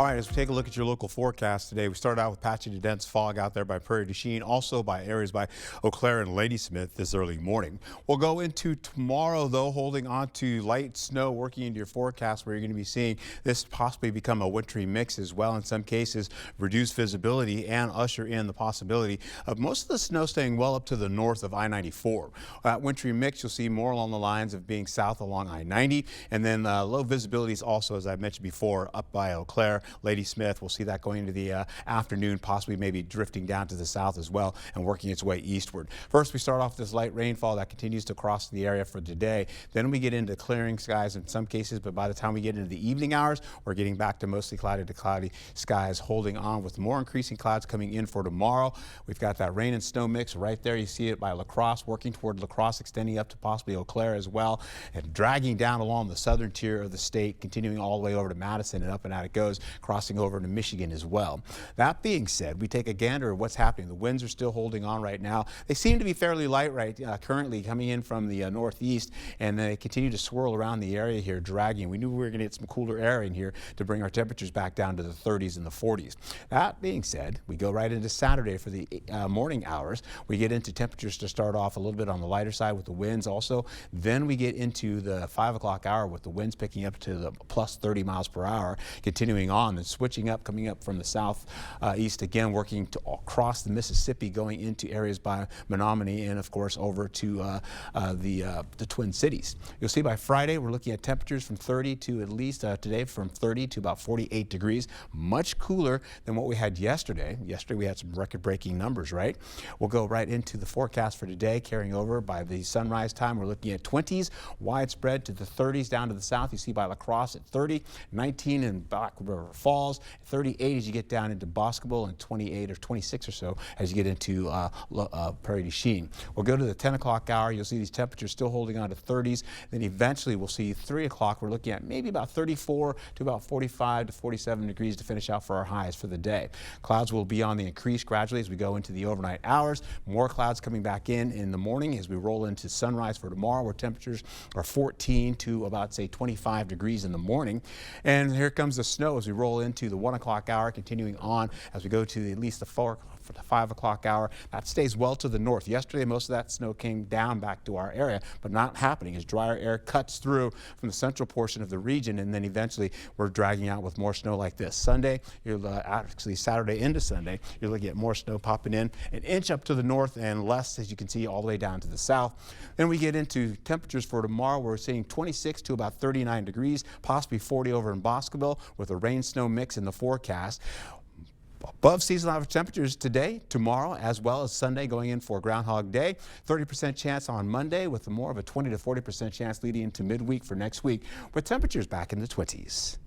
All right, as we take a look at your local forecast today, we start out with patchy to dense fog out there by Prairie du Chien, also by areas by Eau Claire and Ladysmith this early morning. We'll go into tomorrow, though, holding on to light snow working into your forecast, where you're going to be seeing this possibly become a wintry mix as well. In some cases, reduce visibility and usher in the possibility of most of the snow staying well up to the north of I-94. That wintry mix, you'll see more along the lines of being south along I-90, and then low visibility is also, as I mentioned before, up by Eau Claire, Ladysmith. We'll see that going into the afternoon, possibly maybe drifting down to the south as well and working its way eastward. First, we start off this light rainfall that continues to cross the area for today. Then we get into clearing skies in some cases, but by the time we get into the evening hours, we're getting back to mostly cloudy to cloudy skies, holding on with more increasing clouds coming in for tomorrow. We've got that rain and snow mix right there. You see it by La Crosse, working toward La Crosse, extending up to possibly Eau Claire as well, and dragging down along the southern tier of the state, continuing all the way over to Madison, and up and out it goes, crossing over to Michigan as well. That being said, we take a gander at what's happening. The winds are still holding on right now. They seem to be fairly light currently coming in from the northeast, and they continue to swirl around the area here, dragging. We knew we were going to get some cooler air in here to bring our temperatures back down to the 30s and the 40s. That being said, we go right into Saturday for the morning hours. We get into temperatures to start off a little bit on the lighter side with the winds also. Then we get into the 5 o'clock hour with the winds picking up to the plus 30 miles per hour, continuing on and switching up, coming up from the south east again, working to across the Mississippi, going into areas by Menominee and of course over to the Twin Cities. You'll see by Friday we're looking at temperatures from 30 to at least today from 30 to about 48 degrees, much cooler than what we had yesterday. Yesterday we had some record-breaking numbers, right? We'll go right into the forecast for today, carrying over by the sunrise time. We're looking at 20s widespread to the 30s down to the south. You see by La Crosse at 30, 19 in Black River Falls, 38 as you get down into Boscobel, and 28 or 26 or so as you get into Prairie du Chien. We'll go to the 10 o'clock hour. You'll see these temperatures still holding on to 30s. Then eventually we'll see 3 o'clock. We're looking at maybe about 34 to about 45 to 47 degrees to finish out for our highs for the day. Clouds will be on the increase gradually as we go into the overnight hours. More clouds coming back in the morning as we roll into sunrise for tomorrow, where temperatures are 14 to about, say, 25 degrees in the morning. And here comes the snow as we roll into the 1 o'clock hour, continuing on as we go to at least the 5 o'clock hour. That stays well to the north. Yesterday, most of that snow came down back to our area, but not happening as drier air cuts through from the central portion of the region, and then eventually we're dragging out with more snow like this. Sunday, actually Saturday into Sunday, you're looking at more snow popping in, an inch up to the north and less, as you can see, all the way down to the south. Then we get into temperatures for tomorrow. We're seeing 26 to about 39 degrees, possibly 40 over in Boscobel, with a rain-snow mix in the forecast. Above seasonal average temperatures today, tomorrow, as well as Sunday going in for Groundhog Day. 30% chance on Monday, with more of a 20 to 40% chance leading into midweek for next week, with temperatures back in the 20s.